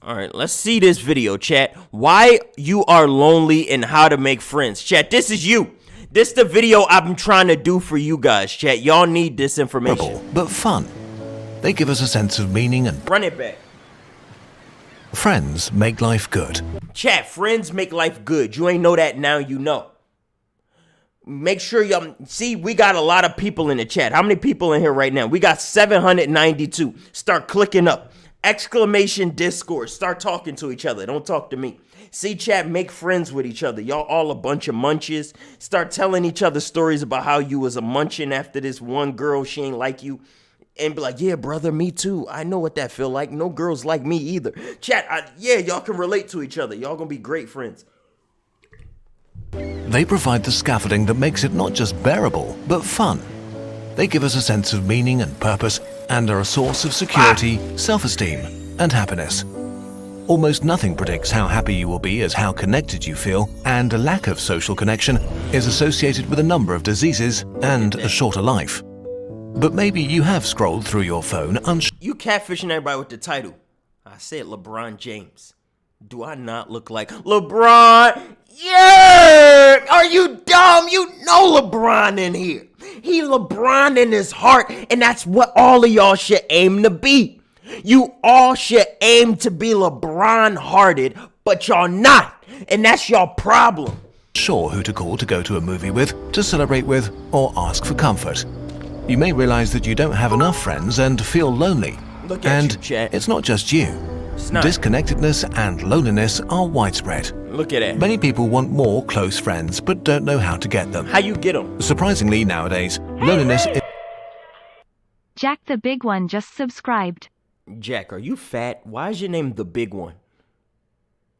All right, let's see this video, chat. Why you are lonely and how to make friends. Chat, this is you. This the video I'm trying to do for you guys, chat. Y'all need this information. But fun. They give us a sense of meaning and run it back. Friends make life good. Chat, friends make life good. You ain't know that, now you know. Make sure y'all see, we got a lot of people in the chat. How many people in here right now? We got 792. Start clicking up. Exclamation Discord. Start talking to each other. Don't talk to me. See, chat, make friends with each other. Y'all all a bunch of munches. Start telling each other stories about how you was a munchin after this one girl, she ain't like you. And be like, yeah, brother, me too. I know what that feel like. No girls like me either. Chat, yeah, y'all can relate to each other. Y'all gonna be great friends. They provide the scaffolding that makes it not just bearable, but fun. They give us a sense of meaning and purpose and are a source of security, self-esteem, and happiness. Almost nothing predicts how happy you will be as how connected you feel, and a lack of social connection is associated with a number of diseases and a shorter life. But maybe you have scrolled through your phone You catfishing everybody with the title. I said LeBron James. Do I not look like LeBron? Yeah! Are you dumb? You know LeBron in here. He LeBron in his heart, and that's what all of y'all should aim to be. You all should aim to be LeBron-hearted, but y'all not, and that's your problem. Sure who to call to go to a movie with, to celebrate with, or ask for comfort. You may realize that you don't have enough friends and feel lonely. Look at you, chat. It's not just you. Disconnectedness and loneliness are widespread. Look at that. Many people want more close friends but don't know how to get them. How you get them? Surprisingly, nowadays, loneliness is... Jack the Big One just subscribed. Jack, are you fat? Why is your name the Big One?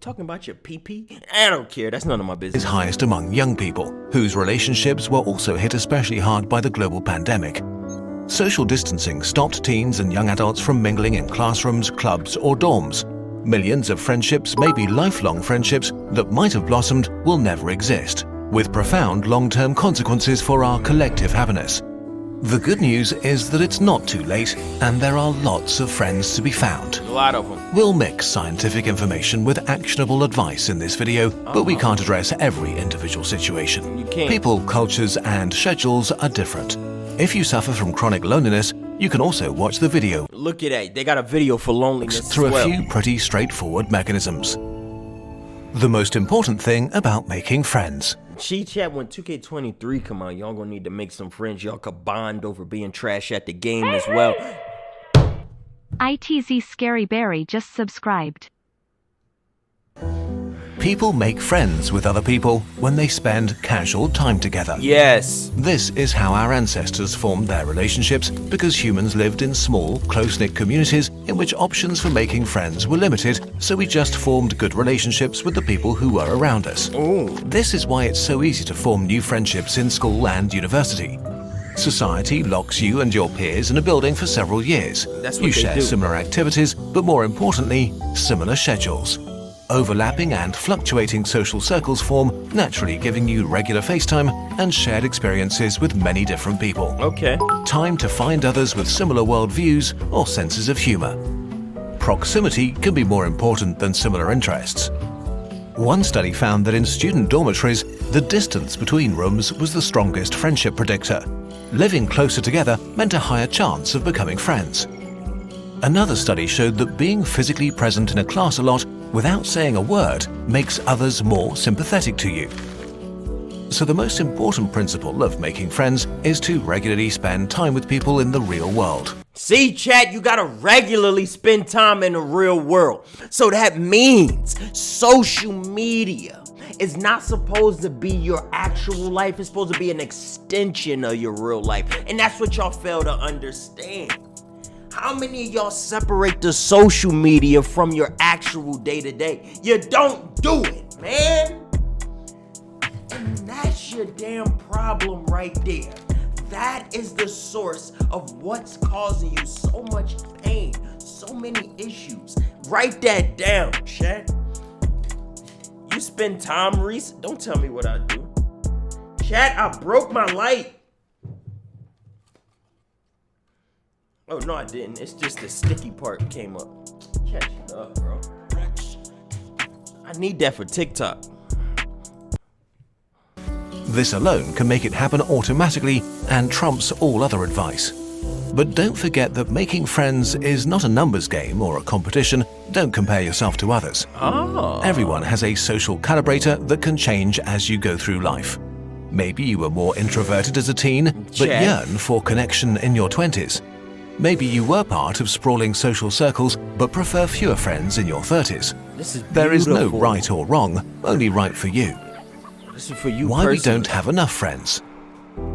Talking about your pee-pee? I don't care. That's none of my business. Is highest among young people, whose relationships were also hit especially hard by the global pandemic. Social distancing stopped teens and young adults from mingling in classrooms, clubs, or dorms. Millions of friendships, maybe lifelong friendships, that might have blossomed will never exist, with profound long-term consequences for our collective happiness. The good news is that it's not too late, and there are lots of friends to be found. A lot of them. We'll mix scientific information with actionable advice in this video, but we can't address every individual situation. You can't. People, cultures, and schedules are different. If you suffer from chronic loneliness, you can also watch the video. Look at that. They got a video for loneliness through as well. A few pretty straightforward mechanisms. The most important thing about making friends. Chat, when 2K23 come out, y'all gonna need to make some friends. Y'all could bond over being trash at the game as well. ITZ Scary Berry just subscribed. People make friends with other people when they spend casual time together. Yes. This is how our ancestors formed their relationships, because humans lived in small, close-knit communities in which options for making friends were limited, so we just formed good relationships with the people who were around us. Ooh. This is why it's so easy to form new friendships in school and university. Society locks you and your peers in a building for several years. That's what you they share do. similar activities, but more importantly, similar schedules. Overlapping and fluctuating social circles form, naturally giving you regular FaceTime and shared experiences with many different people. Okay. Time to find others with similar worldviews or senses of humor. Proximity can be more important than similar interests. One study found that in student dormitories, the distance between rooms was the strongest friendship predictor. Living closer together meant a higher chance of becoming friends. Another study showed that being physically present in a class a lot without saying a word makes others more sympathetic to you. So the most important principle of making friends is to regularly spend time with people in the real world. See, chat, you gotta regularly spend time in the real world. So that means social media is not supposed to be your actual life. It's supposed to be an extension of your real life. And that's what y'all fail to understand. How many of y'all separate the social media from your actual day-to-day? You don't do it, man. And that's your damn problem right there. That is the source of what's causing you so much pain, so many issues. Write that down, chat. You spend time, Reese? Don't tell me what I do. Chat, I broke my light. Oh, no, I didn't. It's just the sticky part came up. Catch it up, bro. I need that for TikTok. This alone can make it happen automatically and trumps all other advice. But don't forget that making friends is not a numbers game or a competition. Don't compare yourself to others. Everyone has a social calibrator that can change as you go through life. Maybe you were more introverted as a teen, but yearn for connection in your 20s. Maybe you were part of sprawling social circles, but prefer fewer friends in your 30s. There is no right or wrong, only right for you. This is for you. Why we don't have enough friends?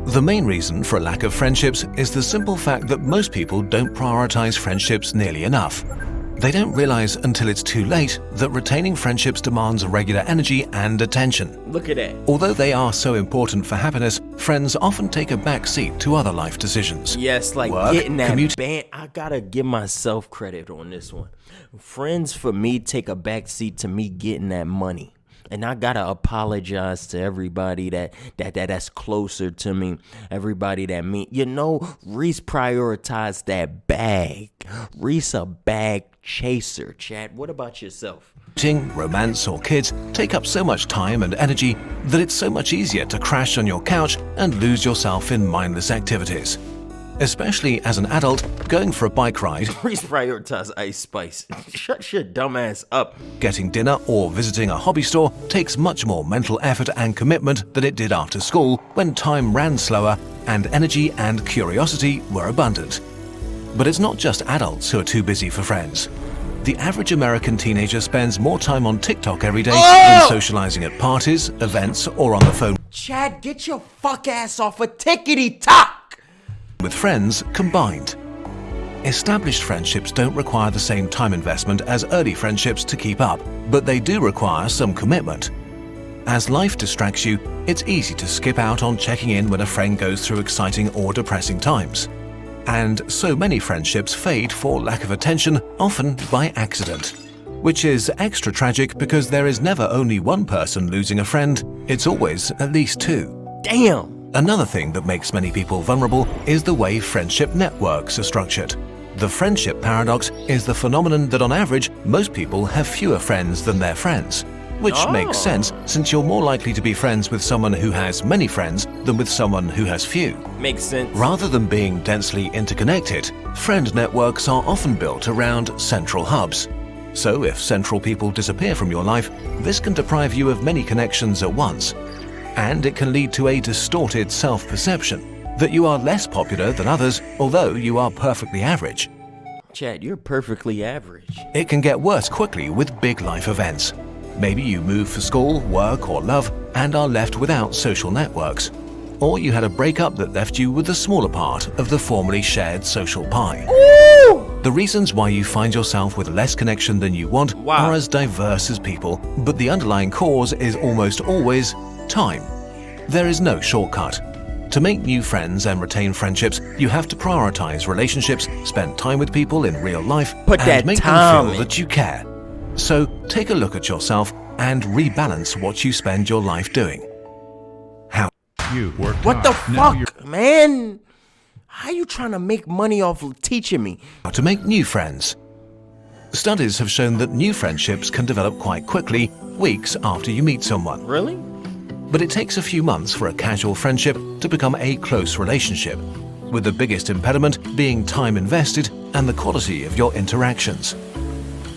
The main reason for a lack of friendships is the simple fact that most people don't prioritize friendships nearly enough. They don't realize until it's too late that retaining friendships demands regular energy and attention. Look at that. Although they are so important for happiness, friends often take a back seat to other life decisions. Yes, like work, getting that band. I gotta give myself credit on this one. Friends for me take a back seat to me getting that money. And I gotta apologize to everybody that's closer to me, everybody that Reese prioritized that bag. Reese a bag chaser, Chad. What about yourself? Romance or kids take up so much time and energy that it's so much easier to crash on your couch and lose yourself in mindless activities. Especially as an adult, going for a bike ride, Reese prioritized Ice Spice. Shut your dumb ass up. Getting dinner or visiting a hobby store takes much more mental effort and commitment than it did after school when time ran slower and energy and curiosity were abundant. But it's not just adults who are too busy for friends. The average American teenager spends more time on TikTok every day than socializing at parties, events, or on the phone. Chad, get your fuck ass off a tickety-tock! With friends combined. Established friendships don't require the same time investment as early friendships to keep up, but they do require some commitment. As life distracts you, it's easy to skip out on checking in when a friend goes through exciting or depressing times. And so many friendships fade for lack of attention, often by accident. Which is extra tragic because there is never only one person losing a friend, it's always at least two. Damn! Another thing that makes many people vulnerable is the way friendship networks are structured. The friendship paradox is the phenomenon that on average, most people have fewer friends than their friends. Which makes sense since you're more likely to be friends with someone who has many friends than with someone who has few. Makes sense. Rather than being densely interconnected, friend networks are often built around central hubs. So if central people disappear from your life, this can deprive you of many connections at once. And it can lead to a distorted self-perception that you are less popular than others, although you are perfectly average. Chad, you're perfectly average. It can get worse quickly with big life events. Maybe you move for school, work, or love and are left without social networks. Or you had a breakup that left you with the smaller part of the formerly shared social pie. Ooh! The reasons why you find yourself with less connection than you want are as diverse as people, but the underlying cause is almost always time. There is no shortcut. To make new friends and retain friendships, you have to prioritize relationships, spend time with people in real life, and make them feel that you care. So take a look at yourself and rebalance what you spend your life doing. How you work What the fuck, man? How you trying to make money off of teaching me? to make new friends. Studies have shown that new friendships can develop quite quickly, weeks after you meet someone. Really? But it takes a few months for a casual friendship to become a close relationship, with the biggest impediment being time invested and the quality of your interactions.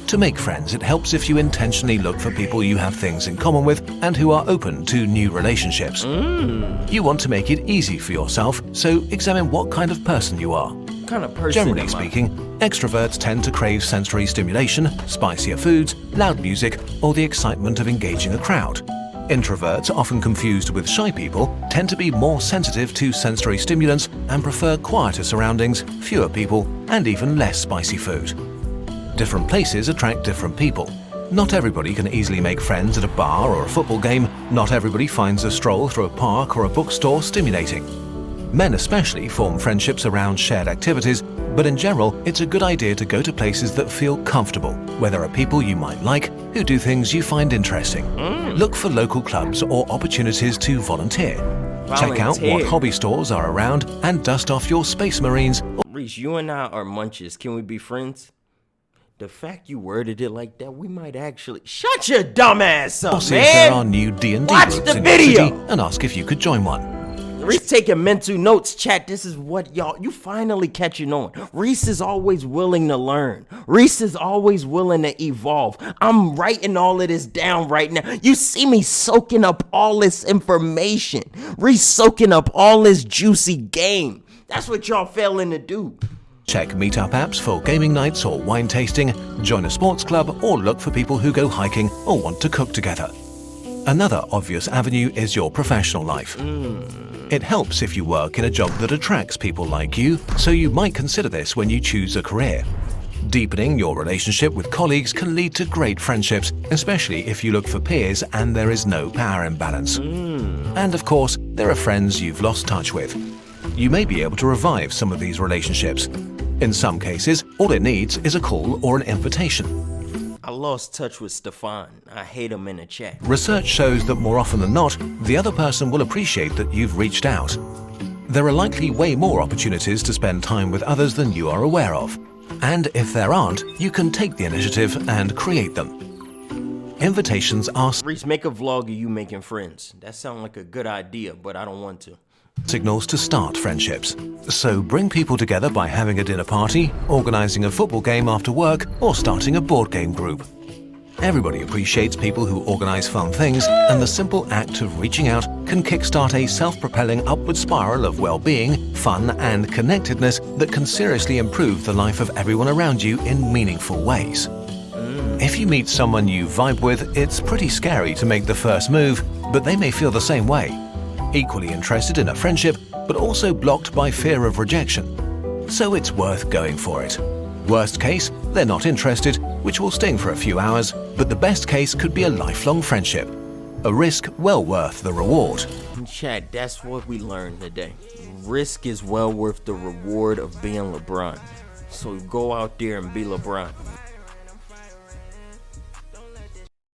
To make friends, it helps if you intentionally look for people you have things in common with and who are open to new relationships. You want to make it easy for yourself, so examine what kind of person you are. What kind of person Generally am I? speaking, extroverts tend to crave sensory stimulation, spicier foods, loud music, or the excitement of engaging a crowd. Introverts, often confused with shy people, tend to be more sensitive to sensory stimulants and prefer quieter surroundings, fewer people, and even less spicy food. Different places attract different people. Not everybody can easily make friends at a bar or a football game. Not everybody finds a stroll through a park or a bookstore stimulating. Men especially form friendships around shared activities, but in general, it's a good idea to go to places that feel comfortable, where there are people you might like who do things you find interesting. Look for local clubs or opportunities to volunteer. Check out what hobby stores are around and dust off your Space Marines. Reese, you and I are munches. Can we be friends? The fact you worded it like that, we might actually... Shut your dumb ass up, Or see if there are man! new D&D Watch groups the in your video! city and ask if you could join one. Reese taking mental notes, chat. This is what you finally catching on. Reese is always willing to learn. Reese is always willing to evolve. I'm writing all of this down right now. You see me soaking up all this information. Reese soaking up all this juicy game. That's what y'all failing to do. Check meetup apps for gaming nights or wine tasting, join a sports club, or look for people who go hiking or want to cook together. Another obvious avenue is your professional life. It helps if you work in a job that attracts people like you, so you might consider this when you choose a career. Deepening your relationship with colleagues can lead to great friendships, especially if you look for peers and there is no power imbalance. And of course, there are friends you've lost touch with. You may be able to revive some of these relationships. In some cases, all it needs is a call or an invitation. I lost touch with Stefan. I hate him in the chat. Research shows that more often than not, the other person will appreciate that you've reached out. There are likely way more opportunities to spend time with others than you are aware of. And if there aren't, you can take the initiative and create them. Invitations are Reese, make a vlog of you making friends. That sounds like a good idea, but I don't want to. signals to start friendships. So bring people together by having a dinner party, organizing a football game after work, or starting a board game group. Everybody appreciates people who organize fun things, and the simple act of reaching out can kickstart a self-propelling upward spiral of well-being, fun, and connectedness that can seriously improve the life of everyone around you in meaningful ways. If you meet someone you vibe with, it's pretty scary to make the first move, but they may feel the same way. Equally interested in a friendship, but also blocked by fear of rejection. So it's worth going for it. Worst case, they're not interested, which will sting for a few hours, but the best case could be a lifelong friendship. A risk well worth the reward. Chat, that's what we learned today. Risk is well worth the reward of being LeBron. So go out there and be LeBron.